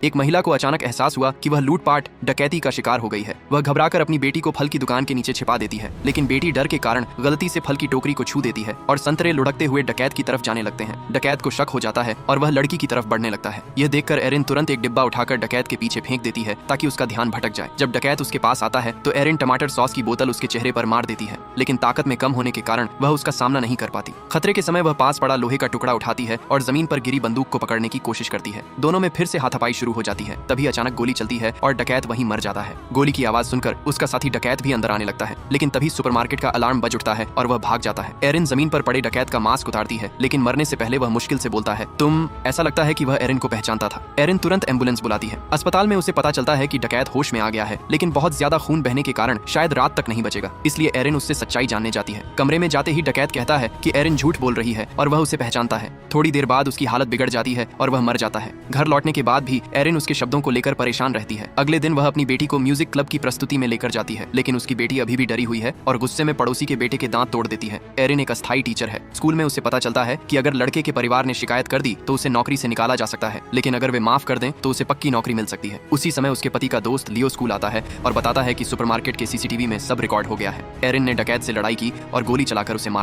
एक महिला को अचानक एहसास हुआ कि वह लूटपाट डकैती का शिकार हो गई है। वह घबराकर अपनी बेटी को फल की दुकान के नीचे छिपा देती है, लेकिन बेटी डर के कारण गलती से फल की टोकरी को छू देती है और संतरे लुढ़कते हुए डकैत की तरफ जाने लगते हैं। डकैत को शक हो जाता है और वह लड़की की तरफ बढ़ने लगता है। यह देखकर एरिन तुरंत एक डिब्बा उठाकर डकैत के पीछे फेंक देती है ताकि उसका ध्यान भटक जाए। जब डकैत उसके पास आता है तो एरिन टमाटर सॉस की बोतल उसके चेहरे पर मार देती है, लेकिन ताकत में कम होने के कारण वह उसका सामना नहीं कर पाती। खतरे के समय वह पास पड़ा लोहे का टुकड़ा उठाती है और जमीन पर गिरी बंदूक को पकड़ने की कोशिश करती है। दोनों में फिर से हाथापाई शुरू हो जाती है। तभी अचानक गोली चलती है और डकैत वहीं मर जाता है। गोली की आवाज सुनकर उसका साथी डकैत भी अंदर आने लगता है, लेकिन तभी सुपरमार्केट का अलार्म बज उठता है और वह भाग जाता है। एरिन जमीन पर पड़े डकैत का मास्क उतारती है, लेकिन मरने से पहले वह मुश्किल से बोलता है, तुम। ऐसा लगता है कि वह एरिन को पहचानता था। एरिन तुरंत एम्बुलेंस बुलाती है। अस्पताल में उसे पता चलता है कि डकैत होश में आ गया है, लेकिन बहुत ज्यादा खून बहने के कारण शायद रात तक नहीं बचेगा। इसलिए एरिन उससे सच्चाई जानने जाती है। कमरे में जाते ही डकैत कहता है कि एरिन झूठ बोल रही है और वह उसे पहचानता है। थोड़ी देर बाद उसकी हालत बिगड़ जाती है और वह मर जाता है। घर लौटने के बाद भी एरिन उसके शब्दों को लेकर परेशान रहती है। अगले दिन वह अपनी बेटी को म्यूजिक क्लब की प्रस्तुति में लेकर जाती है, लेकिन उसकी बेटी अभी भी डरी हुई है और गुस्से में पड़ोसी के बेटे के दांत तोड़ देती है। एरिन एक अस्थायी टीचर है। स्कूल में उसे पता चलता है कि अगर लड़के के परिवार ने शिकायत कर दी तो उसे नौकरी से निकाला जा सकता है, लेकिन अगर वे माफ कर दें तो उसे पक्की नौकरी मिल सकती है। उसी समय उसके पति का दोस्त लियो स्कूल आता है और बताता है कि सुपरमार्केट के सीसीटीवी में सब रिकॉर्ड हो गया है। एरिन ने डकैत से लड़ाई की और गोली चलाकर उसे मार